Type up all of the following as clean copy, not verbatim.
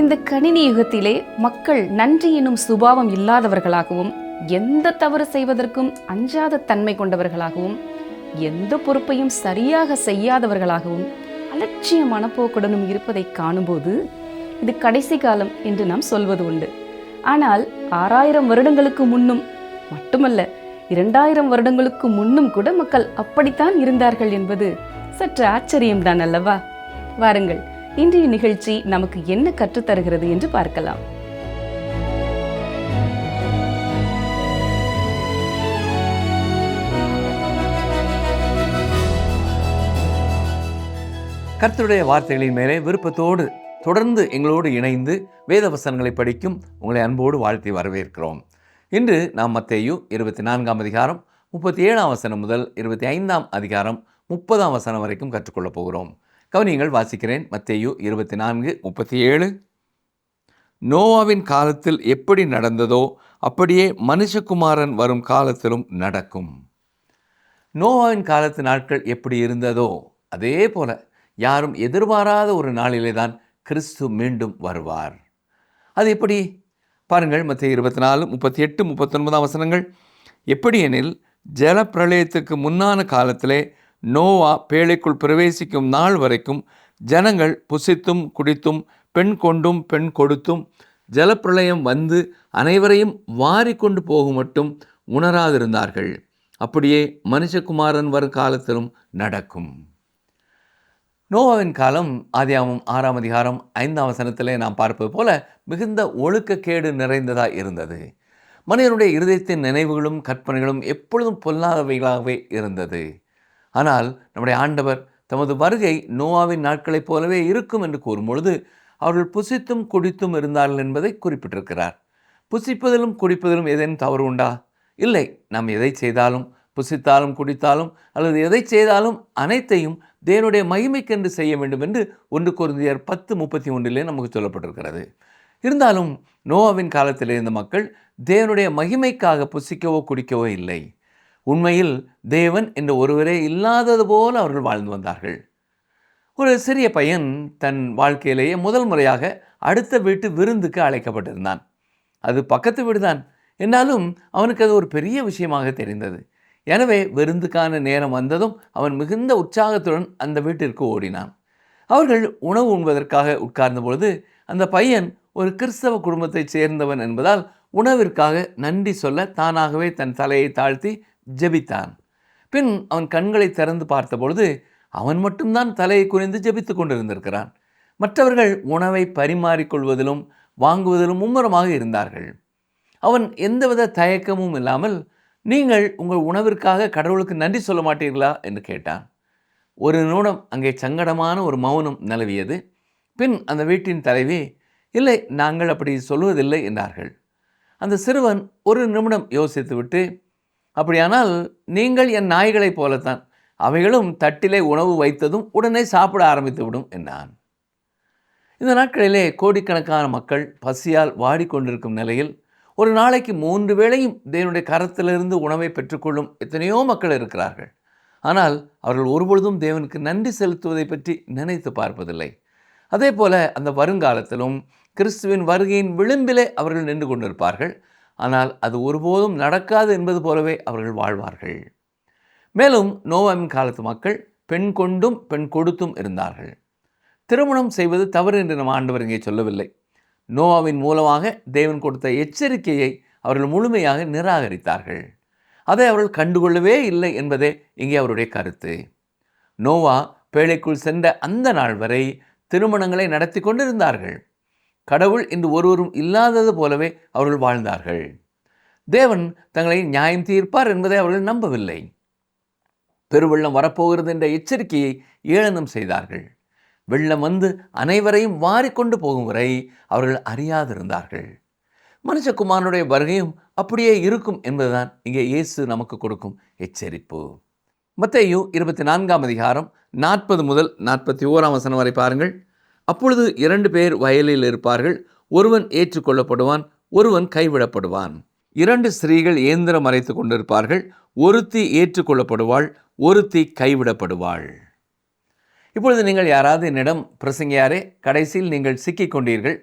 இந்த கணினி யுகத்திலே மக்கள் நன்றி எனும் சுபாவம் இல்லாதவர்களாகவும், எந்த தவறு செய்வதற்கும் அஞ்சாத தன்மை கொண்டவர்களாகவும், எந்த பொறுப்பையும் சரியாக செய்யாதவர்களாகவும், அலட்சிய மனப்போக்குடனும் இருப்பதை காணும்போது இது கடைசி காலம் என்று நாம் சொல்வது உண்டு. ஆனால் 6000 வருடங்களுக்கு முன்னும் மட்டுமல்ல, 2000 வருடங்களுக்கு முன்னும் கூட மக்கள் அப்படித்தான் இருந்தார்கள் என்பது சற்று ஆச்சரியம்தான் அல்லவா? வாருங்கள், இன்றைய நிகழ்ச்சி நமக்கு என்ன கற்றுத்தருகிறது என்று பார்க்கலாம். கர்த்தருடைய வார்த்தைகளின் மேலே விருப்பத்தோடு தொடர்ந்து எங்களோடு இணைந்து வேத வசனங்களை படிக்கும் உங்களை அன்போடு வாழ்த்தி வரவேற்கிறோம். இன்று நாம் மத்தேயு 24ஆம் அதிகாரம் 37ஆம் வசனம் முதல் 25ஆம் அதிகாரம் 30ஆம் வசனம் வரைக்கும் கற்றுக்கொள்ளப் போகிறோம். கவனியங்கள், வாசிக்கிறேன். மத்தேயு 24:37. நோவாவின் காலத்தில் எப்படி நடந்ததோ அப்படியே மனுஷகுமாரன் வரும் காலத்திலும் நடக்கும். நோவாவின் காலத்து நாட்கள் எப்படி இருந்ததோ அதே போல யாரும் எதிர்பாராத ஒரு நாளிலே தான் கிறிஸ்து மீண்டும் வருவார். அது எப்படி? பாருங்கள், மத்தேயு 24, 38, 39ஆம் வசனங்கள். எப்படி எனில், ஜல பிரளயத்துக்கு முன்னான காலத்திலே நோவா பேழைக்குள் பிரவேசிக்கும் நாள் வரைக்கும் ஜனங்கள் புசித்தும் குடித்தும் பெண் கொண்டும் பெண் கொடுத்தும் ஜலப்பிரளயம் வந்து அனைவரையும் வாரி கொண்டு போகும் மட்டும் உணராதிருந்தார்கள். அப்படியே மனுஷகுமாரன் வரும் காலத்திலும் நடக்கும். நோவாவின் காலம் ஆதியாகமம் 6ஆம் அதிகாரம் 5ஆம் வசனத்திலே நாம் பார்ப்பது போல மிகுந்த ஒழுக்கக்கேடு நிறைந்ததாக இருந்தது. மனிதனுடைய இருதயத்தின் நினைவுகளும் கற்பனைகளும் எப்பொழுதும் பொல்லாதவைகளாகவே இருந்தது. ஆனால் நம்முடைய ஆண்டவர் தமது வருகை நோவாவின் நாட்களைப் போலவே இருக்கும் என்று கூறும் பொழுது அவர்கள் புசித்தும் குடித்தும் இருந்தார்கள் என்பதை குறிப்பிட்டிருக்கிறார். புசிப்பதிலும் குடிப்பதிலும் ஏதேனும் தவறு உண்டா? இல்லை. நாம் எதை செய்தாலும், புசித்தாலும் குடித்தாலும் அல்லது எதை செய்தாலும் அனைத்தையும் தேவனுடைய மகிமைக்கென்று செய்ய வேண்டும் என்று 1 கொரிந்தியர் 10:31 நமக்கு சொல்லப்பட்டிருக்கிறது. இருந்தாலும் நோவாவின் காலத்தில் இருந்த மக்கள் தேவனுடைய மகிமைக்காக புசிக்கவோ குடிக்கவோ இல்லை. உண்மையில் தேவன் என்ற ஒருவரே இல்லாதது போல அவர்கள் வாழ்ந்து வந்தார்கள். ஒரு சிறிய பையன் தன் வாழ்க்கையிலேயே முதல் முறையாக அடுத்த வீட்டு விருந்துக்கு அழைக்கப்பட்டிருந்தான். அது பக்கத்து வீடுதான். என்னாலும் அவனுக்கு அது ஒரு பெரிய விஷயமாக தெரிந்தது. எனவே விருந்துக்கான நேரம் வந்ததும் அவன் மிகுந்த உற்சாகத்துடன் அந்த வீட்டிற்கு ஓடினான். அவர்கள் உணவு உண்பதற்காக உட்கார்ந்த பொழுது அந்த பையன் ஒரு கிறிஸ்தவ குடும்பத்தைச் சேர்ந்தவன் என்பதால் உணவிற்காக நன்றி சொல்ல தானாகவே தன் தலையை தாழ்த்தி ஜெபித்தான். பின் அவன் கண்களை திறந்து பார்த்தபொழுது அவன் மட்டும்தான் தலையை குனிந்து ஜெபித்து கொண்டிருந்திருக்கிறான். மற்றவர்கள் உணவை பரிமாறிக்கொள்வதிலும் வாங்குவதிலும் மும்முரமாக இருந்தார்கள். அவன் எந்தவித தயக்கமும் இல்லாமல், நீங்கள் உங்கள் உணவிற்காக கடவுளுக்கு நன்றி சொல்ல மாட்டீர்களா என்று கேட்டான். ஒரு நிமிடம் அங்கே சங்கடமான ஒரு மௌனம் நிலவியது. பின் அந்த வீட்டின் தலைவி, இல்லை, நாங்கள் அப்படி சொல்வதில்லை என்றார்கள். அந்த சிறுவன் ஒரு நிமிடம் யோசித்துவிட்டு, அப்படியானால் நீங்கள் என் நாய்களைப் போலத்தான், அவைகளும் தட்டிலே உணவு வைத்ததும் உடனே சாப்பிட ஆரம்பித்து விடும் என்றான். இந்த நாட்களிலே கோடிக்கணக்கான மக்கள் பசியால் வாடிக்கொண்டிருக்கும் நிலையில் ஒரு நாளைக்கு 3 வேளையும் தேவனுடைய கரத்திலிருந்து உணவை பெற்றுக்கொள்ளும் எத்தனையோ மக்கள் இருக்கிறார்கள். ஆனால் அவர்கள் ஒருபொழுதும் தேவனுக்கு நன்றி செலுத்துவதை பற்றி நினைத்து பார்ப்பதில்லை. அதே போல அந்த வருங்காலத்திலும் கிறிஸ்துவின் வருகையின் விளிம்பிலே அவர்கள் நின்று கொண்டிருப்பார்கள். ஆனால் அது ஒருபோதும் நடக்காது என்பது போலவே அவர்கள் வாழ்வார்கள். மேலும் நோவாவின் காலத்து மக்கள் பெண் கொண்டும் பெண் கொடுத்தும் இருந்தார்கள். திருமணம் செய்வது தவறு என்று நம் ஆண்டவர் இங்கே சொல்லவில்லை. நோவாவின் மூலமாக தேவன் கொடுத்த எச்சரிக்கையை அவர்கள் முழுமையாக நிராகரித்தார்கள். அதை அவர்கள் கண்டுகொள்ளவே இல்லை என்பதே இங்கே அவருடைய கருத்து. நோவா பேழைக்குள் சென்ற அந்த நாள் வரை திருமணங்களை நடத்தி கொண்டிருந்தார்கள். கடவுள் இன்று ஒருவரும் இல்லாதது போலவே அவர்கள் வாழ்ந்தார்கள். தேவன் தங்களை நியாயம் தீர்ப்பார் என்பதை அவர்கள் நம்பவில்லை. பெருவெள்ளம் வரப்போகிறது என்ற எச்சரிக்கையை ஏளனம் செய்தார்கள். வெள்ளம் வந்து அனைவரையும் வாரிக்கொண்டு போகும் வரை அவர்கள் அறியாதிருந்தார்கள். மனுஷகுமாரனுடைய வருகையும் அப்படியே இருக்கும் என்பதுதான் இங்கே இயேசு நமக்கு கொடுக்கும் எச்சரிப்பு. மத்தேயு 24ஆம் அதிகாரம் 40 முதல் 41ஆம் வசனம் வரை பாருங்கள். அப்பொழுது 2 பேர் வயலில் இருப்பார்கள். ஒருவன் ஏற்றுக்கொள்ளப்படுவான், ஒருவன் கைவிடப்படுவான். 2 ஸ்திரீகள் இயந்திரம் அரைத்து கொண்டிருப்பார்கள். ஒருத்தி ஏற்றுக்கொள்ளப்படுவாள், ஒருத்தி கைவிடப்படுவாள். இப்பொழுது நீங்கள் யாராவது என்னிடம், பிரசங்கியாரே, கடைசியில் நீங்கள் சிக்கிக் கொண்டீர்கள்,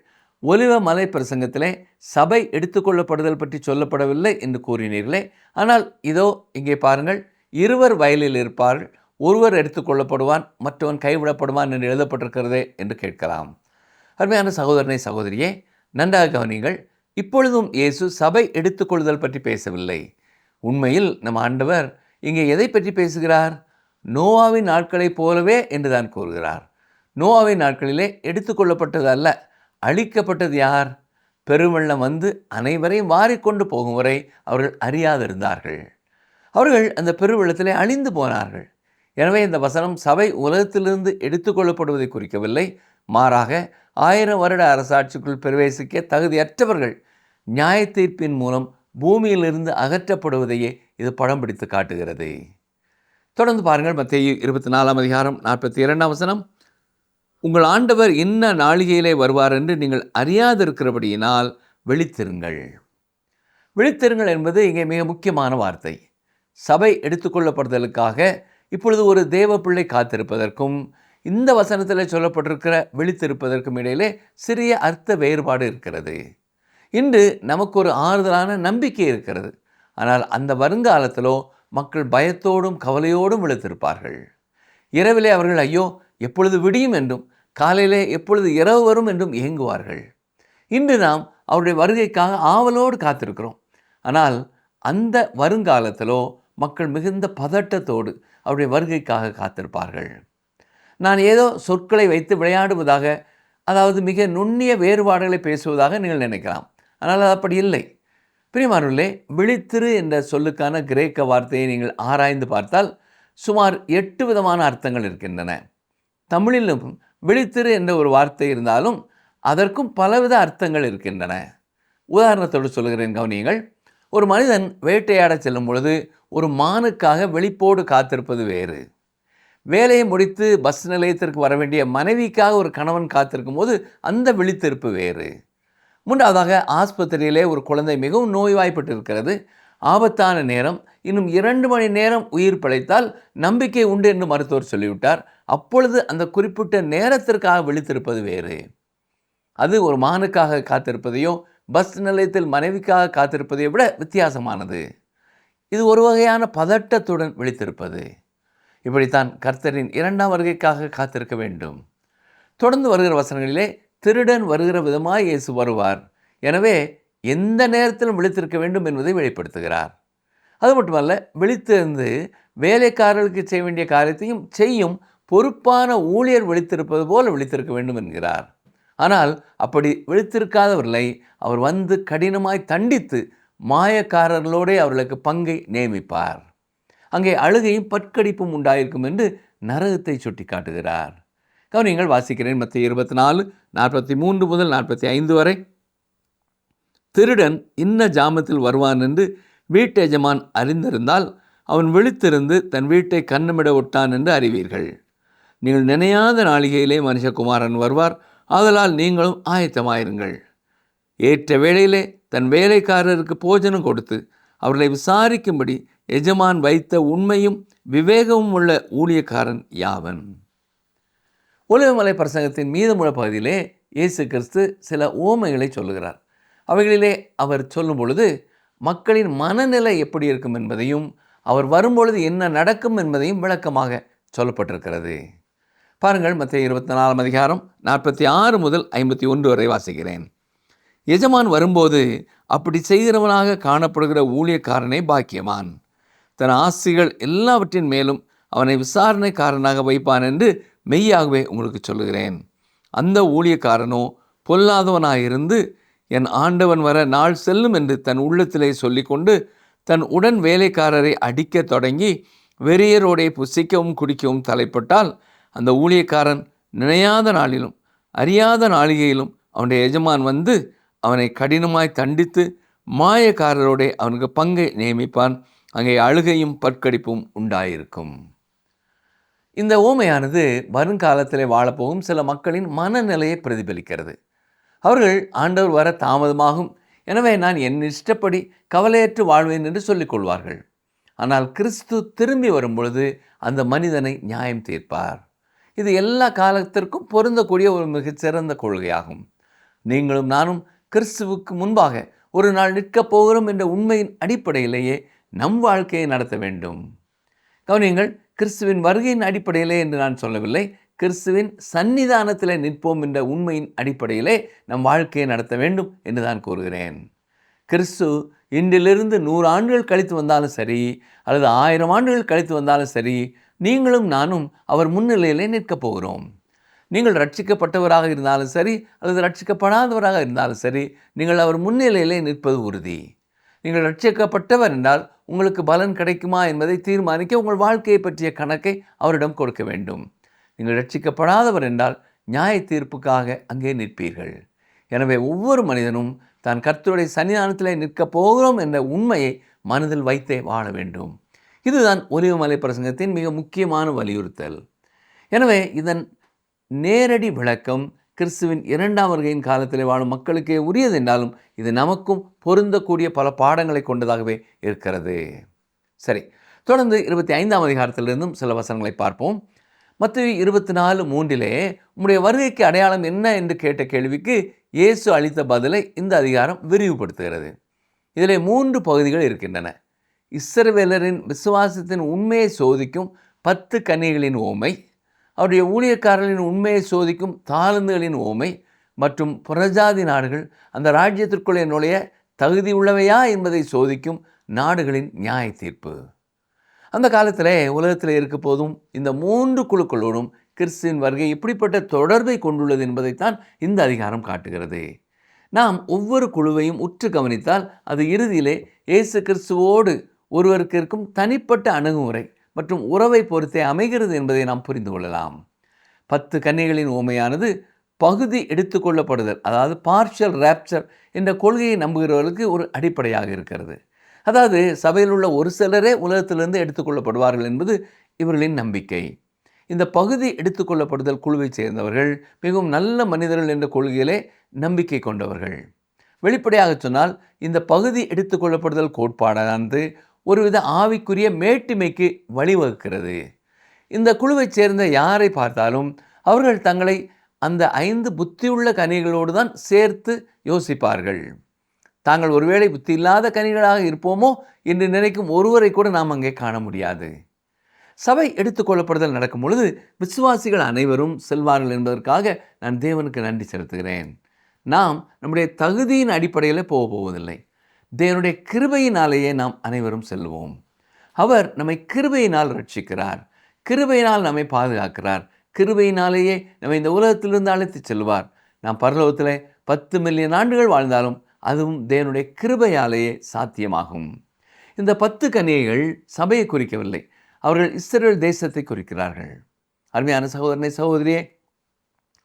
ஒலிவ மலை பிரசங்கத்திலே சபை எடுத்துக்கொள்ளப்படுதல் பற்றி சொல்லப்படவில்லை என்று கூறினீர்களே, ஆனால் இதோ இங்கே பாருங்கள், இருவர் வயலில் இருப்பார்கள், ஒருவர் எடுத்துக்கொள்ளப்படுவான், மற்றவன் கைவிடப்படுவான் என்று எழுதப்பட்டிருக்கிறதே என்று கேட்கலாம். அருமையான சகோதரனை சகோதரியே, நன்றாக கவனிங்கள். இப்பொழுதும் இயேசு சபை எடுத்துக்கொள்ளுதல் பற்றி பேசவில்லை. உண்மையில் நம் ஆண்டவர் இங்கே எதை பற்றி பேசுகிறார்? நோவாவின் நாட்களைப் போலவே என்றுதான் கூறுகிறார். நோவாவின் நாட்களிலே எடுத்துக்கொள்ளப்பட்டது அல்ல, அழிக்கப்பட்டது யார்? பெருவெள்ளம் வந்து அனைவரையும் வாரிக்கொண்டு போகும் வரை அவர்கள் அறியாதிருந்தார்கள். அவர்கள் அந்த பெருவெள்ளத்திலே அழிந்து போனார்கள். எனவே இந்த வசனம் சபை உலகத்திலிருந்து எடுத்துக்கொள்ளப்படுவதை குறிக்கவில்லை. மாறாக 1000 வருட அரசாட்சிக்குள் பிரவேசிக்க தகுதியற்றவர்கள் நியாய தீர்ப்பின் மூலம் பூமியிலிருந்து அகற்றப்படுவதையே இது படம் பிடித்து காட்டுகிறது. தொடர்ந்து பாருங்கள், மத்தேயு 24 அதிகாரம் 42 வசனம். உங்கள் ஆண்டவர் இன்ன நாளிகையிலே வருவார் என்று நீங்கள் அறியாதிருக்கிறபடியினால் விழித்திருங்கள். விழித்திருங்கள் என்பது இங்கே மிக முக்கியமான வார்த்தை. சபை எடுத்துக்கொள்ளப்படுதலுக்காக இப்பொழுது ஒரு தேவ பிள்ளை காத்திருப்பதற்கும் இந்த வசனத்தில் சொல்லப்பட்டிருக்கிற விழித்திருப்பதற்கும் இடையிலே சிறிய அர்த்த வேறுபாடு இருக்கிறது. இன்று நமக்கு ஒரு ஆறுதலான நம்பிக்கை இருக்கிறது. ஆனால் அந்த வருங்காலத்திலோ மக்கள் பயத்தோடும் கவலையோடும் விழித்திருப்பார்கள். இரவிலே அவர்கள் ஐயோ எப்பொழுது விடியும் என்றும் காலையிலே எப்பொழுது இரவு வரும் என்றும் ஏங்குவார்கள். இன்று நாம் அவருடைய வருகைக்காக ஆவலோடு காத்திருக்கிறோம். ஆனால் அந்த வருங்காலத்திலோ மக்கள் மிகுந்த பதட்டத்தோடு அவருடைய வருகைக்காக காத்திருப்பார்கள். நான் ஏதோ சொற்களை வைத்து விளையாடுவதாக, அதாவது மிக நுண்ணிய வேறுபாடுகளை பேசுவதாக நீங்கள் நினைக்கலாம். ஆனால் அது அப்படி இல்லை. பிரியமானவர்களே, விழித்திரு என்ற சொல்லுக்கான கிரேக்க வார்த்தையை நீங்கள் ஆராய்ந்து பார்த்தால் சுமார் 8 விதமான அர்த்தங்கள் இருக்கின்றன. தமிழிலும் விழித்திரு என்ற ஒரு வார்த்தை இருந்தாலும் அதற்கும் பலவித அர்த்தங்கள் இருக்கின்றன. உதாரணத்தோடு சொல்கிறேன், கவனியுங்கள். ஒரு மனிதன் வேட்டையாட செல்லும் பொழுது ஒரு மானுக்காக விழிப்போடு காத்திருப்பது வேறு. வேலையை முடித்து பஸ் நிலையத்திற்கு வர வேண்டிய மனைவிக்காக ஒரு கணவன் காத்திருக்கும் போது அந்த விழித்திருப்பு வேறு. மூன்றாவதாக, ஆஸ்பத்திரியிலே ஒரு குழந்தை மிகவும் நோய்வாய்ப்பட்டு இருக்கிறது. ஆபத்தான நேரம், இன்னும் 2 மணி நேரம் உயிர் பிழைத்தால் நம்பிக்கை உண்டு என்று மருத்துவர் சொல்லிவிட்டார். அப்பொழுது அந்த குறிப்பிட்ட நேரத்திற்காக விழித்திருப்பது வேறு. அது ஒரு மானுக்காக காத்திருப்பதையோ பஸ் நிலையத்தில் மனைவிக்காக காத்திருப்பதையோ விட வித்தியாசமானது. இது ஒரு வகையான பதட்டத்துடன் விழித்திருப்பது. இப்படித்தான் கர்த்தரின் 2ஆம் வருகைக்காக காத்திருக்க வேண்டும். தொடர்ந்து வருகிற வசனங்களிலே திருடன் வருகிற விதமாய் இயேசு வருவார். எனவே எந்த நேரத்திலும் விழித்திருக்க வேண்டும் என்பதை வெளிப்படுத்துகிறார். அது மட்டுமல்ல, விழித்திருந்து வேலைக்காரர்களுக்கு செய்ய வேண்டிய காரியத்தையும் செய்யும் பொறுப்பான ஊழியர் விழித்திருப்பது போல விழித்திருக்க வேண்டும் என்கிறார். ஆனால் அப்படி விழித்திருக்காதவர்களை அவர் வந்து கடினமாய் தண்டித்து மாயக்காரர்களோடே அவர்களுக்கு பங்கை நியமிப்பார். அங்கே அழுகையும் பற்கடிப்பும் உண்டாயிருக்கும் என்று நரகத்தை சுட்டி காட்டுகிறார். கவனியங்கள், வாசிக்கிறேன். மத்தேயு 24 43 முதல் 45 வரை. திருடன் இன்ன ஜாமத்தில் வருவான் என்று வீட்டு எஜமான் அறிந்திருந்தால் அவன் விழித்திருந்து தன் வீட்டை கண்ணமிட விட்டான் என்று அறிவீர்கள். நீங்கள் நினையாத நாளிகையிலே மனுஷகுமாரன் வருவார். ஆதலால் நீங்களும் ஆயத்தமாயிருங்கள். ஏற்ற வேளையிலே தன் வேலைக்காரருக்கு போஜனம் கொடுத்து அவர்களை விசாரிக்கும்படி எஜமான் வைத்த உண்மையும் விவேகமும் உள்ள ஊழியக்காரன் யாவன். ஒலிவமலை பிரசங்கத்தின் மீதமுள்ள பகுதியிலே இயேசு கிறிஸ்து சில உவமைகளை சொல்லுகிறார். அவைகளிலே அவர் சொல்லும் பொழுது மக்களின் மனநிலை எப்படி இருக்கும் என்பதையும் அவர் வரும்பொழுது என்ன நடக்கும் என்பதையும் விளக்கமாக சொல்லப்பட்டிருக்கிறது. பாருங்கள், மத்தேயு 24 அதிகாரம் 46 முதல் 51 வரை வாசிக்கிறேன். எஜமான் வரும்போது அப்படி செய்கிறவனாக காணப்படுகிற ஊழியக்காரனே பாக்கியவான். தன் ஆசிகள் எல்லாவற்றின் மேலும் அவனை விசாரணைக்காரனாக வைப்பான் என்று மெய்யாகவே உங்களுக்கு சொல்லுகிறேன். அந்த ஊழியக்காரனோ பொல்லாதவனாயிருந்து என் ஆண்டவன் வர நாள் செல்லும் என்று தன் உள்ளத்திலே சொல்லிக்கொண்டு தன் உடன் வேலைக்காரரை அடிக்க தொடங்கி வெறியரோடே புசிக்கவும் குடிக்கவும் தலைப்பட்டால் அந்த ஊழியக்காரன் நினையாத நாளிலும் அறியாத நாளிகையிலும் அவனுடைய எஜமான் வந்து அவனை கடினமாய் தண்டித்து மாயக்காரரோடே அவனுக்கு பங்கை நியமிப்பான். அங்கே அழுகையும் பற்கடிப்பும் உண்டாயிருக்கும். இந்த ஓமையானது வருங்காலத்திலே வாழப்போகும் சில மக்களின் மனநிலையை பிரதிபலிக்கிறது. அவர்கள் ஆண்டவர் வர தாமதமாகும், எனவே நான் என் இஷ்டப்படி கவலையற்று வாழ்வேன் என்று சொல்லிக் கொள்வார்கள். ஆனால் கிறிஸ்து திரும்பி வரும் பொழுது அந்த மனிதனை நியாயம் தீர்ப்பார். இது எல்லா காலத்திற்கும் பொருந்தக்கூடிய ஒரு மிகச்சிறந்த கொள்கையாகும். நீங்களும் நானும் கிறிஸ்துவுக்கு முன்பாக ஒரு நாள் நிற்கப் போகிறோம் என்ற உண்மையின் அடிப்படையிலேயே நம் வாழ்க்கையை நடத்த வேண்டும். கவனியுங்கள், கிறிஸ்துவின் வருகையின் அடிப்படையிலே என்று நான் சொல்லவில்லை. கிறிஸ்துவின் சந்நிதானத்திலே நிற்போம் என்ற உண்மையின் அடிப்படையிலே நம் வாழ்க்கையை நடத்த வேண்டும் என்று நான் கூறுகிறேன். கிறிஸ்து இன்றிலிருந்து 100 ஆண்டுகள் கழித்து வந்தாலும் சரி, அல்லது 1000 ஆண்டுகள் கழித்து வந்தாலும் சரி, நீங்களும் நானும் அவர் முன்னிலையிலே நிற்கப் போகிறோம். நீங்கள் ரட்சிக்கப்பட்டவராக இருந்தாலும் சரி, அல்லது ரட்சிக்கப்படாதவராக இருந்தாலும் சரி, நீங்கள் அவர் முன்னிலையிலே நிற்பது உறுதி. நீங்கள் ரட்சிக்கப்பட்டவர் என்றால் உங்களுக்கு பலன் கிடைக்குமா என்பதை தீர்மானிக்க உங்கள் வாழ்க்கையை பற்றிய கணக்கை அவரிடம் கொடுக்க வேண்டும். நீங்கள் ரட்சிக்கப்படாதவர் என்றால் நியாய தீர்ப்புக்காக அங்கே நிற்பீர்கள். எனவே ஒவ்வொரு மனிதனும் தான் கர்த்தருடைய சன்னிதானத்திலே நிற்கப் போகிறோம் என்ற உண்மையை மனதில் வைத்தே வாழ வேண்டும். இதுதான் ஒலிவமலை பிரசங்கத்தின் மிக முக்கியமான வலியுறுத்தல். எனவே இதன் நேரடி விளக்கம் கிறிஸ்துவின் 2ஆம் வருகையின் காலத்திலே வாழும் மக்களுக்கே உரியது என்றாலும் இது நமக்கும் பொருந்தக்கூடிய பல பாடங்களை கொண்டதாகவே இருக்கிறது. சரி, தொடர்ந்து 25ஆம் அதிகாரத்திலிருந்தும் சில வசனங்களை பார்ப்போம். மத்தேயு 24:3 உம்முடைய வருகைக்கு அடையாளம் என்ன என்று கேட்ட கேள்விக்கு இயேசு அளித்த பதிலை இந்த அதிகாரம் விரிவுபடுத்துகிறது. இதிலே 3 பகுதிகள் இருக்கின்றன. இஸ்ரவேலரின் விசுவாசத்தின் உண்மையை சோதிக்கும் 10 கன்னிகைகளின் உவமை, அவருடைய ஊழியக்காரர்களின் உண்மையை சோதிக்கும் தாளந்துகளின் உவமை, மற்றும் புறஜாதி நாடுகள் அந்த ராஜ்யத்திற்குள்ளே நுழைய தகுதி உள்ளவையா என்பதை சோதிக்கும் நாடுகளின் நியாய தீர்ப்பு. அந்த காலத்தில் உலகத்தில் இருக்க போதும் இந்த 3 குழுக்களோடும் கிறிஸ்துவின் வருகை இப்படிப்பட்ட தொடர்பை கொண்டுள்ளது என்பதைத்தான் இந்த அதிகாரம் காட்டுகிறது. நாம் ஒவ்வொரு குழுவையும் உற்று கவனித்தால் அது இறுதியிலே இயேசு கிறிஸ்துவோடு ஒருவருக்கு இருக்கும் தனிப்பட்ட அணுகுமுறை மற்றும் உறவை பொறுத்தே அமைகிறது என்பதை நாம் புரிந்து கொள்ளலாம். 10 கன்னிகைகளின் உவமையானது பகுதி எடுத்துக்கொள்ளப்படுதல், அதாவது பார்ஷியல் ரேப்சர் என்ற கொள்கையை நம்புகிறவர்களுக்கு ஒரு அடிப்படையாக இருக்கிறது. அதாவது சபையில் உள்ள ஒரு சிலரே உலகத்திலிருந்து எடுத்துக்கொள்ளப்படுவார்கள் என்பது இவர்களின் நம்பிக்கை. இந்த பகுதி எடுத்துக்கொள்ளப்படுதல் குழுவைச் சேர்ந்தவர்கள் மிகவும் நல்ல மனிதர்கள் என்ற கொள்கையிலே நம்பிக்கை கொண்டவர்கள். வெளிப்படையாக சொன்னால் இந்த பகுதி எடுத்துக்கொள்ளப்படுதல் கோட்பாடானது ஒருவித ஆவிக்குரிய மேட்டிமைக்கு வழிவகுக்கிறது. இந்த குழுவைச் சேர்ந்த யாரை பார்த்தாலும் அவர்கள் தங்களை அந்த 5 புத்தியுள்ள கனிகளோடு தான் சேர்த்து யோசிப்பார்கள். தாங்கள் ஒருவேளை புத்தி இல்லாத கனிகளாக இருப்போமோ என்று நினைக்கும் ஒருவரை கூட நாம் அங்கே காண முடியாது. சபை எடுத்துக்கொள்ளப்படுதல் நடக்கும் பொழுது விசுவாசிகள் அனைவரும் செல்வார்கள் என்பதற்காக நான் தேவனுக்கு நன்றி செலுத்துகிறேன். நாம் நம்முடைய தகுதியின் அடிப்படையில் போவதில்லை. தேவனுடைய கிருபையினாலேயே நாம் அனைவரும் செல்வோம். அவர் நம்மை கிருபையினால் ரட்சிக்கிறார், கிருபையினால் நம்மை பாதுகாக்கிறார், கிருபையினாலேயே நம்மை இந்த உலகத்திலிருந்து அழைத்து செல்வார். நாம் பரலோகத்தில் 10 மில்லியன் ஆண்டுகள் வாழ்ந்தாலும் அதுவும் தேவனுடைய கிருபையாலேயே சாத்தியமாகும். இந்த 10 கன்னிகைகள் சபையை குறிக்கவில்லை, அவர்கள் இஸ்ரவேல் தேசத்தை குறிக்கிறார்கள். அருமையான சகோதரனே, சகோதரியே,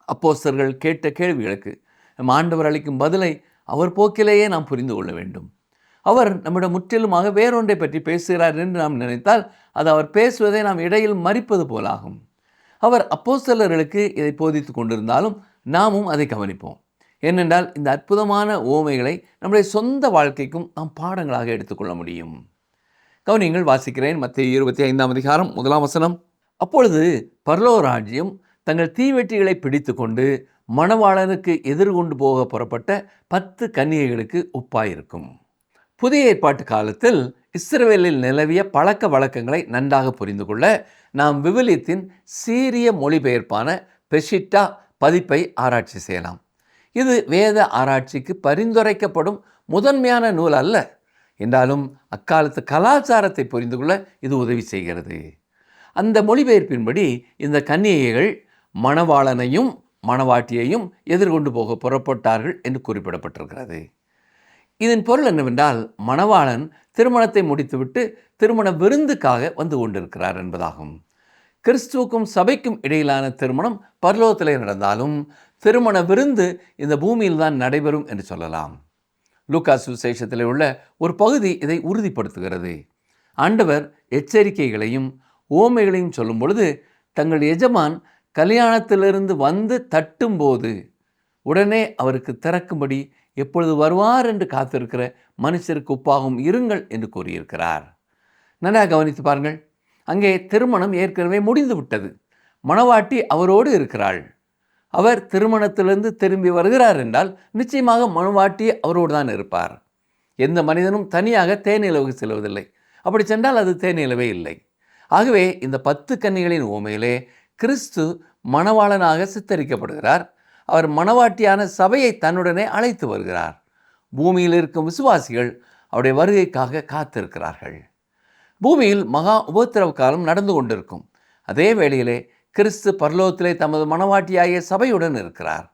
அப்போஸ்தலர்கள் கேட்ட கேள்விகளுக்கு நம் ஆண்டவர் அளிக்கும் பதிலை அவர் போக்கிலேயே நாம் புரிந்து கொள்ள வேண்டும். அவர் நம்மிடம் முற்றிலுமாக வேறொன்றை பற்றி பேசுகிறார் என்று நாம் நினைத்தால் அது அவர் பேசுவதை நாம் இடையில் மறிப்பது போலாகும். அவர் அப்போஸ்தலர்களுக்கு இதை போதித்து கொண்டிருந்தாலும் நாமும் அதை கவனிப்போம். ஏனென்றால் இந்த அற்புதமான உவமைகளை நம்முடைய சொந்த வாழ்க்கைக்கும் நாம் பாடங்களாக எடுத்துக்கொள்ள முடியும். கவனியங்கள், வாசிக்கிறேன். மத்தேயு 25ஆம் அதிகாரம் 1ஆம் வசனம். அப்பொழுது பரலோக ராஜ்யம் தங்கள் தீவெட்டிகளை பிடித்து கொண்டு மணவாளனுக்கு எதிர்கொண்டு போக புறப்பட்ட 10 கன்னிகைகளுக்கு ஒப்பாயிருக்கும். புதிய ஏற்பாட்டு காலத்தில் இஸ்ரவேலில் நிலவிய பழக்க வழக்கங்களை நன்றாக புரிந்து கொள்ள நாம் விவிலியத்தின் சீரிய மொழிபெயர்ப்பான பெஷிட்டா பதிப்பை ஆராய்ச்சி செய்யலாம். இது வேத ஆராய்ச்சிக்கு பரிந்துரைக்கப்படும் முதன்மையான நூல் அல்ல என்றாலும் அக்காலத்து கலாச்சாரத்தை புரிந்து கொள்ள இது உதவி செய்கிறது. அந்த மொழிபெயர்ப்பின்படி இந்த கன்னிகைகள் மணவாளனையும் மணவாட்டியையும் எதிர்கொண்டு போக புறப்பட்டார்கள் என்று குறிப்பிடப்பட்டிருக்கிறது. இதன் பொருள் என்னவென்றால், மணவாளன் திருமணத்தை முடித்துவிட்டு திருமண விருந்துக்காக வந்து கொண்டிருக்கிறார் என்பதாகும். கிறிஸ்துவுக்கும் சபைக்கும் இடையிலான திருமணம் பரலோகத்திலே நடந்தாலும் திருமண விருந்து இந்த பூமியில் தான் நடைபெறும் என்று சொல்லலாம். லூக்கா சுவிசேஷத்தில் உள்ள ஒரு பகுதி இதை உறுதிப்படுத்துகிறது. ஆண்டவர் எச்சரிக்கைகளையும் உவமைகளையும் சொல்லும் பொழுது தங்கள் எஜமான் கல்யாணத்திலிருந்து வந்து தட்டும்போது உடனே அவருக்கு திறக்கும்படி எப்பொழுது வருவார் என்று காத்திருக்கிற மனுஷருக்கு ஒப்பாகவும் இருங்கள் என்று கூறியிருக்கிறார். நன்றாக கவனித்து பாருங்கள். அங்கே திருமணம் ஏற்கனவே முடிந்து விட்டது. மணவாட்டி அவரோடு இருக்கிறாள். அவர் திருமணத்திலிருந்து திரும்பி வருகிறார் என்றால் நிச்சயமாக மணவாட்டி அவரோடு தான் இருப்பார். எந்த மனிதனும் தனியாக தேனிலவுக்கு செல்வதில்லை. அப்படி சென்றால் அது தேனிலவே இல்லை. ஆகவே இந்த 10 கன்னிகளின் உவமையிலே கிறிஸ்து மணவாளனாக சித்தரிக்கப்படுகிறார். அவர் மணவாட்டியான சபையை தன்னுடனே அழைத்து வருகிறார். பூமியில் இருக்கும் விசுவாசிகள் அவருடைய வருகைக்காக காத்திருக்கிறார்கள். பூமியில் மகா உபத்திரவ காலம் நடந்து கொண்டிருக்கும். அதே வேளையிலே கிறிஸ்து பரலோகத்திலே தமது மணவாட்டியாகிய சபையுடன் இருக்கிறார்.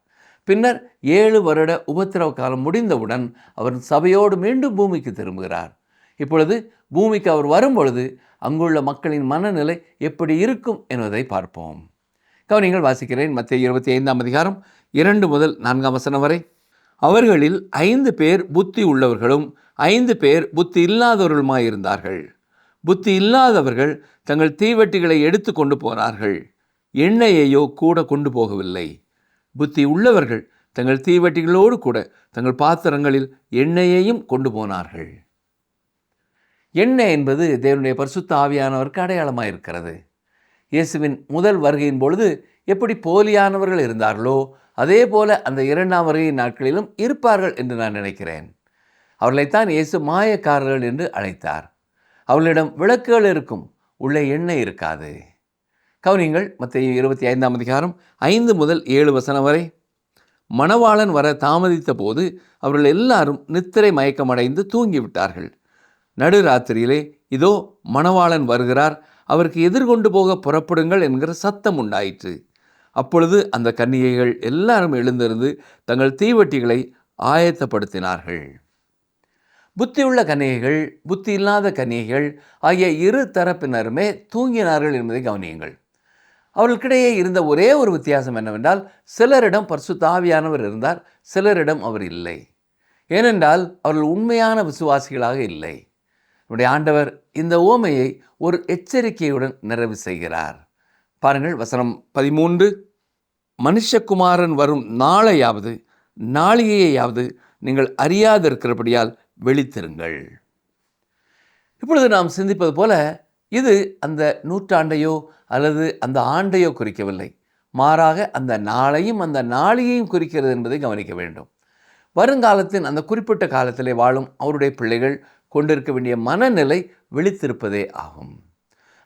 பின்னர் 7 வருட உபத்திரவ காலம் முடிந்தவுடன் அவர் சபையோடு மீண்டும் பூமிக்கு திரும்புகிறார். இப்பொழுது பூமிக்கு அவர் வரும்பொழுது அங்குள்ள மக்களின் மனநிலை எப்படி இருக்கும் என்பதை பார்ப்போம். கவனிங்கள், வாசிக்கிறேன். மத்தேயு 25ஆம் அதிகாரம் 2 முதல் 4ஆம் வசனம் வரை. அவர்களில் 5 பேர் புத்தி உள்ளவர்களும் 5 பேர் புத்தி இல்லாதவர்களுமாயிருந்தார்கள். புத்தி இல்லாதவர்கள் தங்கள் தீவெட்டிகளை எடுத்து கொண்டு போனார்கள், எண்ணெயையோ கூட கொண்டு போகவில்லை. புத்தி உள்ளவர்கள் தங்கள் தீவெட்டிகளோடு கூட தங்கள் பாத்திரங்களில் எண்ணெயையும் கொண்டு போனார்கள். எண்ணெய் என்பது தேவனுடைய பரிசுத்த ஆவியானவருக்கு அடையாளமாக இருக்கிறது. இயேசுவின் முதல் வருகையின் பொழுது எப்படி போலியானவர்கள் இருந்தார்களோ அதே போல அந்த 2ஆம் வருகை நாட்களிலும் இருப்பார்கள் என்று நான் நினைக்கிறேன். அவர்களைத்தான் இயேசு மாயக்காரர்கள் என்று அழைத்தார். அவர்களிடம் விளக்குகள் இருக்கும், உள்ளே எண்ணெய் இருக்காது. கவனிங்கள், மத்தேயு 25ஆம் அதிகாரம் 5 முதல் 7 வசனம் வரை. மணவாளன் வர தாமதித்த போது அவர்கள் எல்லாரும் நித்திரை மயக்கமடைந்து தூங்கிவிட்டார்கள். நடுராத்திரியிலே இதோ மணவாளன் வருகிறார், அவருக்கு எதிர்கொண்டு போக புறப்படுங்கள் என்கிற சத்தம் உண்டாயிற்று. அப்பொழுது அந்த கன்னிகைகள் எல்லாரும் எழுந்திருந்து தங்கள் தீவெட்டிகளை ஆயத்தப்படுத்தினார்கள். புத்தியுள்ள கன்னிகைகள், புத்தி இல்லாத கன்னிகைகள் ஆகிய இரு தரப்பினருமே தூங்கினார்கள் என்பதை கவனியுங்கள். அவர்களுக்கிடையே இருந்த ஒரே ஒரு வித்தியாசம் என்னவென்றால், சிலரிடம் பரிசுத்த ஆவியானவர் இருந்தார், சிலரிடம் அவர் இல்லை. ஏனென்றால் அவர்கள் உண்மையான விசுவாசிகளாக இல்லை. நம்முடைய ஆண்டவர் இந்த உவமையை ஒரு எச்சரிக்கையுடன் நிறைவு செய்கிறார். பாருங்கள், வசனம் 13. மனுஷகுமாரன் வரும் நாளையாவது நாளிகையாவது நீங்கள் அறியாதிருக்கிறபடியால் விழித்திருங்கள். இப்பொழுது நாம் சிந்திப்பது போல இது அந்த நூற்றாண்டையோ அல்லது அந்த ஆண்டையோ குறிக்கவில்லை, மாறாக அந்த நாளையும் அந்த நாளிகையும் குறிக்கிறது என்பதை கவனிக்க வேண்டும். வருங்காலத்தின் அந்த குறிப்பிட்ட காலத்திலே வாழும் அவருடைய பிள்ளைகள் கொண்டிருக்க வேண்டிய மனநிலை விழித்திருப்பதே ஆகும்.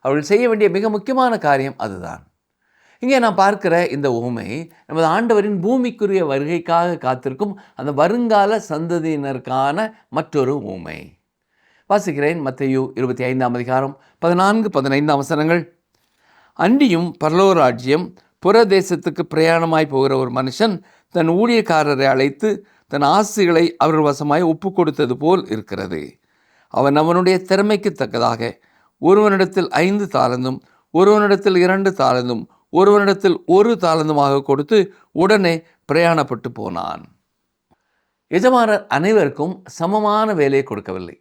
அவர்கள் செய்ய வேண்டிய மிக முக்கியமான காரியம் அதுதான். இங்கே நான் பார்க்கிற இந்த உவமை நமது ஆண்டவரின் பூமிக்குரிய வருகைக்காக காத்திருக்கும் அந்த வருங்கால சந்ததியினருக்கான மற்றொரு உவமை. வாசிக்கிறேன். மத்தேயு 25ஆம் அதிகாரம் 14-15 வசனங்கள். அன்றியும் பரலோராஜ்யம் புறதேசத்துக்கு பிரயாணமாய் போகிற ஒரு மனுஷன் தன் ஊழியக்காரரை அழைத்து தன் ஆஸ்திகளை அவர்கள் வசமாய் ஒப்பு கொடுத்தது போல் இருக்கிறது. அவன் அவனுடைய திறமைக்கு தக்கதாக ஒருவனிடத்தில் 5 தாலந்தும் ஒருவனிடத்தில் 2 தாலந்தும் ஒருவனிடத்தில் 1 தாலந்துமாக கொடுத்து உடனே பிரயாணப்பட்டு போனான். எஜமானர் அனைவருக்கும் சமமான வேலையை கொடுக்கவில்லை,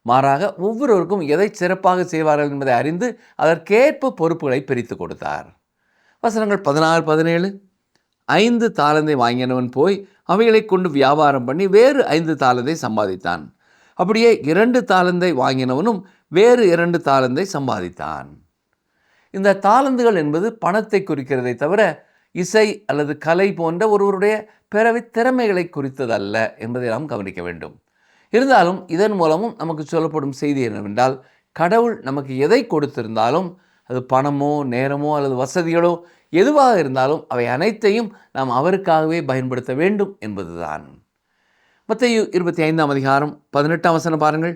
மாறாக ஒவ்வொருவருக்கும் எதை சிறப்பாக செய்வார்கள் என்பதை அறிந்து அதற்கேற்ப பொறுப்புகளை பிரித்து கொடுத்தார். வசனங்கள் 16-17. 5 தாலந்தை வாங்கினவன் போய் அவைகளை கொண்டு வியாபாரம் பண்ணி வேறு 5 தாலந்தை சம்பாதித்தான். அப்படியே 2 தாலந்தை வாங்கினவனும் வேறு 2 தாலந்தை சம்பாதித்தான். இந்த தாலந்துகள் என்பது பணத்தை குறிக்கிறதை தவிர இசை அல்லது கலை போன்ற ஒருவருடைய பிறவி திறமைகளை குறித்ததல்ல என்பதை நாம் கவனிக்க வேண்டும். இருந்தாலும் இதன் மூலமும் நமக்கு சொல்லப்படும் செய்தி என்னவென்றால், கடவுள் நமக்கு எதை கொடுத்திருந்தாலும், அது பணமோ நேரமோ அல்லது வசதிகளோ எதுவாக இருந்தாலும் அவை அனைத்தையும் நாம் அவருக்காகவே பயன்படுத்த வேண்டும் என்பதுதான். மத்தேயு 25ஆம் அதிகாரம் 18ஆம் வசனம் பாருங்கள்.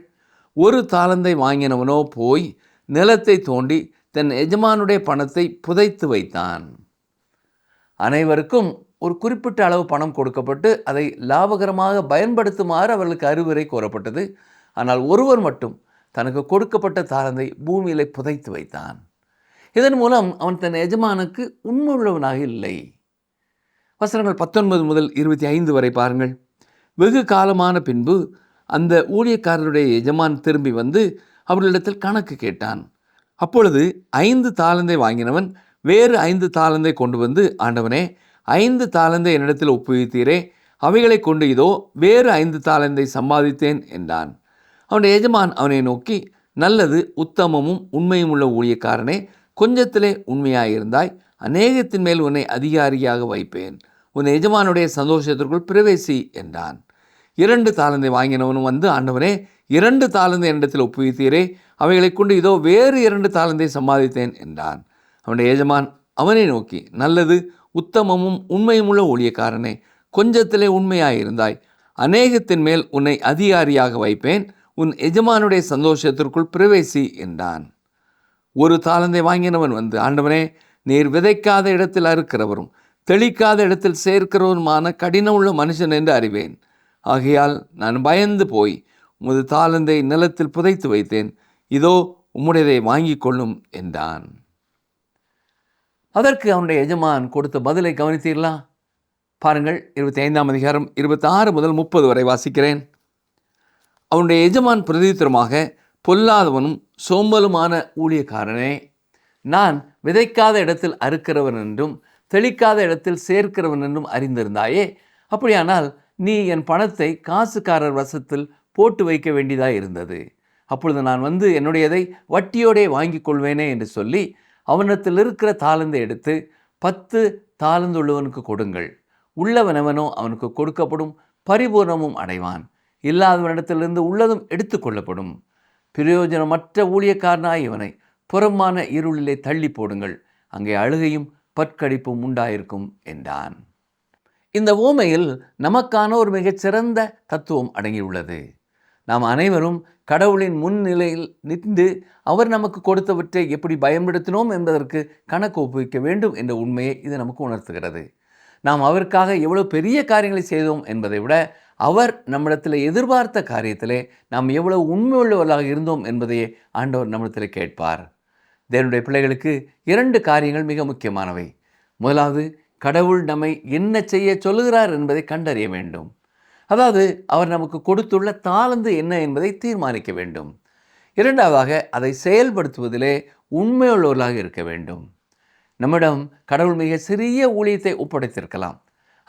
1 தாலந்தை வாங்கினவனோ போய் நிலத்தை தோண்டி தன் எஜமானுடைய பணத்தை புதைத்து வைத்தான். அனைவருக்கும் ஒரு குறிப்பிட்ட அளவு பணம் கொடுக்கப்பட்டு அதை லாபகரமாக பயன்படுத்துமாறு அவர்களுக்கு அறிவுரை கூறப்பட்டது. ஆனால் ஒருவர் மட்டும் தனக்கு கொடுக்கப்பட்ட தாலந்தை பூமியிலே புதைத்து வைத்தான். இதன் மூலம் அவன் தன் எஜமானுக்கு உண்மையுள்ளவனாக இல்லை. வசனங்கள் 19 முதல் 25 வரை பாருங்கள். வெகு காலமான பின்பு அந்த ஊழியக்காரருடைய எஜமான் திரும்பி வந்து அவர்களிடத்தில் கணக்கு கேட்டான். அப்பொழுது 5 தாலந்தை வாங்கினவன் வேறு 5 தாலந்தை கொண்டு வந்து, ஆண்டவனே, 5 தாலந்தை என்னிடத்தில் ஒப்புவித்தீரே, அவைகளை கொண்டு இதோ வேறு 5 தாலந்தை சம்பாதித்தேன் என்றான். அவனுடைய எஜமான் அவனை நோக்கி, நல்லது, உத்தமமும் உண்மையும் உள்ள ஊழியக்காரனே, கொஞ்சத்திலே உண்மையாயிருந்தாய், அநேகத்தின் மேல் உன்னை அதிகாரியாக வைப்பேன். உன் எஜமானுடைய சந்தோஷத்திற்குள் பிரவேசி என்றான். 2 தாலந்தை வாங்கினவனும் வந்து, ஆண்டவனே, 2 தாலந்தை என்னிடத்தில் ஒப்புவித்தீரே, அவைகளைக் கொண்டு இதோ வேறு 2 தாலந்தை சம்பாதித்தேன் என்றான். அவனுடைய எஜமான் அவனை நோக்கி, நல்லது, உத்தமமும் உண்மையுமுள்ள ஊழியக்காரனே, கொஞ்சத்திலே உண்மையாயிருந்தாய், அநேகத்தின் மேல் உன்னை அதிகாரியாக வைப்பேன், உன் எஜமானுடைய சந்தோஷத்திற்குள் பிரவேசி என்றான். 1 தாலந்தை வாங்கினவன் வந்து, ஆண்டவனே, நீர் விதைக்காத இடத்தில் அறுக்கிறவரும் தெளிக்காத இடத்தில் சேர்க்கிறவருமான கடினமுள்ள மனுஷன் என்று அறிவேன். ஆகையால் நான் பயந்து போய் உமது தாலந்தை நிலத்தில் புதைத்து வைத்தேன். இதோ உம்முடையதை வாங்கிக் கொள்ளும் என்றான். அதற்கு அவனுடைய எஜமான் கொடுத்த பதிலை கவனித்தீர்களா? பாருங்கள், 25ஆம் அதிகாரம் 26 முதல் 30 வரை வாசிக்கிறேன். அவனுடைய எஜமான் பிரதித்திரமாக, பொல்லாதவனும் சோம்பலுமான ஊழியக்காரனே, நான் விதைக்காத இடத்தில் அறுக்கிறவன் என்றும் தெளிக்காத இடத்தில் சேர்க்கிறவன் என்றும் அறிந்திருந்தாயே. அப்படியானால் நீ என் பணத்தை காசுக்காரர் வசத்தில் போட்டு வைக்க வேண்டியதாக இருந்தது. அப்பொழுது நான் வந்து என்னுடையதை வட்டியோடே வாங்கி கொள்வேனே என்று சொல்லி அவனிடத்தில் இருக்கிற தாளந்தை எடுத்து 10 தாளந்துள்ளவனுக்கு கொடுங்கள். உள்ளவனவனோ அவனுக்கு கொடுக்கப்படும், பரிபூர்ணமும் அடைவான். இல்லாதவனிடத்திலிருந்து உள்ளதும் எடுத்து கொள்ளப்படும். பிரயோஜனமற்ற ஊழியக்காரனாய் இவனை புறமான இருளிலே தள்ளி போடுங்கள், அங்கே அழுகையும் பற்கடிப்பும் உண்டாயிருக்கும் என்றான். இந்த உவமையில் நமக்கான ஒரு மிகச்சிறந்த தத்துவம் அடங்கியுள்ளது. நாம் அனைவரும் கடவுளின் முன்னிலையில் நின்று அவர் நமக்கு கொடுத்தவற்றை எப்படி பயன்படுத்தினோம் என்பதற்கு கணக்கு ஒப்புவிக்க வேண்டும் என்ற உண்மையை இது நமக்கு உணர்த்துகிறது. நாம் அவருக்காக எவ்வளவு பெரிய காரியங்களை செய்தோம் என்பதை விட அவர் நம்மிடத்தில் எதிர்பார்த்த காரியத்திலே நாம் எவ்வளவு உண்மை உள்ளவர்களாக இருந்தோம் என்பதையே ஆண்டவர் நம்மிடத்தில் கேட்பார். தேவனுடைய பிள்ளைகளுக்கு 2 காரியங்கள் மிக முக்கியமானவை. முதலாவது, கடவுள் நம்மை என்ன செய்ய சொல்லுகிறார் என்பதை கண்டறிய வேண்டும். அதாவது அவர் நமக்கு கொடுத்துள்ள தாளந்து என்ன என்பதை தீர்மானிக்க வேண்டும். 2வதாக, அதை செயல்படுத்துவதிலே உண்மையுள்ளவர்களாக இருக்க வேண்டும். நம்மிடம் கடவுள் மிக சிறிய ஊழியத்தை ஒப்படைத்திருக்கலாம்.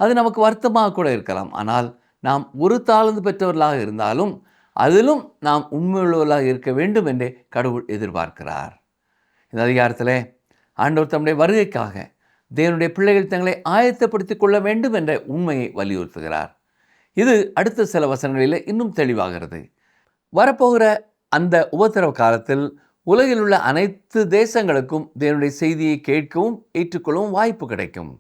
அது நமக்கு வருத்தமாக கூட இருக்கலாம். ஆனால் நாம் 1 தாளந்து பெற்றவர்களாக இருந்தாலும் அதிலும் நாம் உண்மையுள்ளவர்களாக இருக்க வேண்டும் என்றே கடவுள் எதிர்பார்க்கிறார். இந்த அதிகாரத்தில் ஆண்டவர் தம்முடைய வருகைக்காக தேவனுடைய பிள்ளைகள் தங்களை ஆயத்தப்படுத்திக் கொள்ள வேண்டும் என்ற உண்மையை வலியுறுத்துகிறார். இது அடுத்த சில வசனங்களில் இன்னும் தெளிவாகிறது. வரப்போகிற அந்த உபத்திரவ காலத்தில் உலகில் உள்ள அனைத்து தேசங்களுக்கும் தேவனுடைய செய்தியை கேட்கவும் ஏற்றுக்கொள்ளவும் வாய்ப்பு கிடைக்கும்.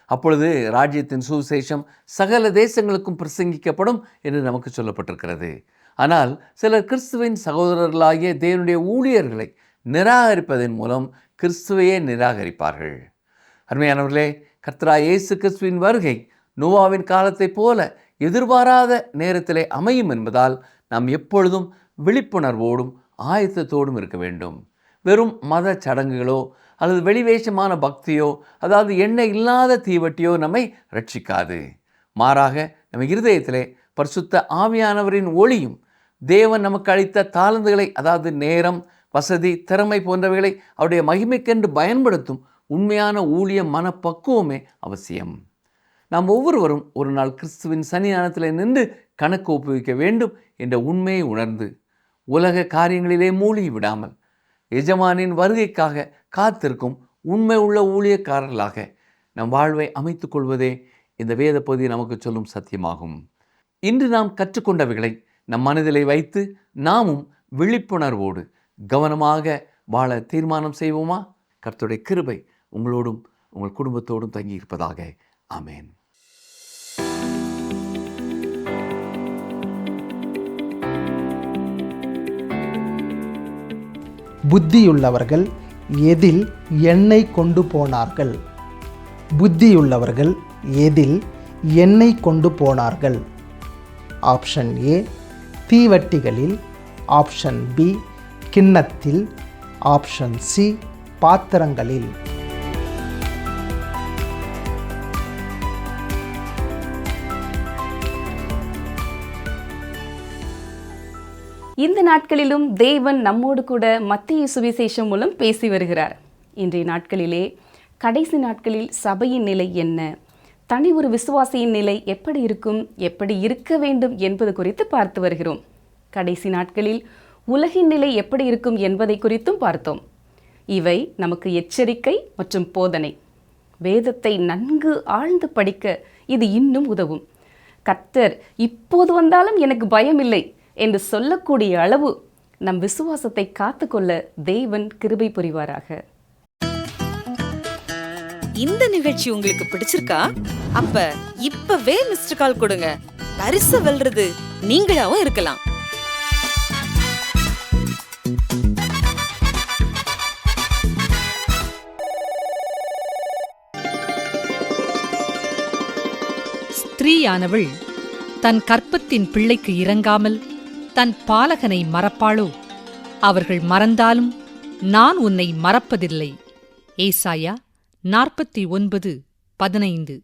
அப்பொழுது ராஜ்யத்தின் சுவிசேஷம் சகல தேசங்களுக்கும் பிரசங்கிக்கப்படும் என்று நமக்கு சொல்லப்பட்டிருக்கிறது. ஆனால் சிலர் கிறிஸ்துவின் சகோதரர்களாகிய தேவனுடைய ஊழியர்களை நிராகரிப்பதன் மூலம் கிறிஸ்துவையே நிராகரிப்பார்கள். அருமையானவர்களே, கர்த்தராகிய இயேசு கிறிஸ்துவின் வருகை நோவாவின் காலத்தைப் போல எதிர்பாராத நேரத்திலே அமையும் என்பதால் நாம் எப்பொழுதும் விழிப்புணர்வோடும் ஆயத்தத்தோடும் இருக்க வேண்டும். வெறும் மத சடங்குகளோ அல்லது வெளிவேஷமான பக்தியோ, அதாவது எண்ணெய் இல்லாத தீவட்டியோ நம்மை ரட்சிக்காது. மாறாக நம்ம இருதயத்திலே பரிசுத்த ஆவியானவரின் ஒளியும் தேவன் நமக்கு அளித்த தாளந்துகளை, அதாவது நேரம், வசதி, திறமை போன்றவைகளை அவருடைய மகிமைக்கென்று பயன்படுத்தும் உண்மையான ஊழிய மனப்பக்குவமே அவசியம். நாம் ஒவ்வொருவரும் ஒரு நாள் கிறிஸ்துவின் சன்னிதானத்தில் நின்று கணக்கு ஒப்புவிக்க வேண்டும் என்ற உண்மையை உணர்ந்து உலக காரியங்களிலே மூழ்கி விடாமல் எஜமானின் வருகைக்காக காத்திருக்கும் உண்மை உள்ள ஊழியக்காரர்களாக நம் வாழ்வை அமைத்துக் கொள்வதே இந்த வேத பகுதி நமக்கு சொல்லும் சத்தியமாகும். இன்று நாம் கற்றுக்கொண்டவைகளை நம் மனதிலே வைத்து நாமும் விழிப்புணர்வோடு கவனமாக வாழ தீர்மானம் செய்வோமா? கர்த்தருடைய கிருபை உங்களோடும் உங்கள் குடும்பத்தோடும் தங்கியிருப்பதாக. ஆமென். புத்தியுள்ளவர்கள் எதில் எண்ணெய் கொண்டு போனார்கள்? புத்தியுள்ளவர்கள் எதில் எண்ணெய் கொண்டு போனார்கள்? ஆப்ஷன் ஏ தீவட்டிகளில், ஆப்ஷன் பி கிண்ணத்தில், ஆப்ஷன் சி பாத்திரங்களில். இந்த நாட்களிலும் தேவன் நம்மோடு கூட மத்தேயு சுவிசேஷம் மூலம் பேசி வருகிறார். இன்றைய நாட்களிலே கடைசி நாட்களில் சபையின் நிலை என்ன, தனி ஒரு விசுவாசியின் நிலை எப்படி இருக்கும், எப்படி இருக்க வேண்டும் என்பது குறித்து பார்த்து வருகிறோம். கடைசி நாட்களில் உலகின் நிலை எப்படி இருக்கும் என்பதை குறித்தும் பார்த்தோம். இவை நமக்கு எச்சரிக்கை மற்றும் போதனை. வேதத்தை நன்கு ஆழ்ந்து படிக்க இது இன்னும் உதவும். கர்த்தர் இப்போது வந்தாலும் எனக்கு பயமில்லை என்று சொல்லக்கூடிய அளவு நம் விசுவாசத்தை காத்துக்கொள்ள தேவன் கிருபை புரிவாராக. இந்த நிகழ்ச்சி உங்களுக்கு பிடிச்சிருக்கா? அப்ப இப்பவே மிஸ்டர் கால் கொடுங்க. பரிசு வெல்றது நீங்களாவும் இருக்கலாம். ஸ்திரீயானவள் தன் கற்பத்தின் பிள்ளைக்கு இரங்காமல் தன் பாலகனை மறப்பாளோ? அவர்கள் மறந்தாலும் நான் உன்னை மறப்பதில்லை. ஏசாயா 49:15.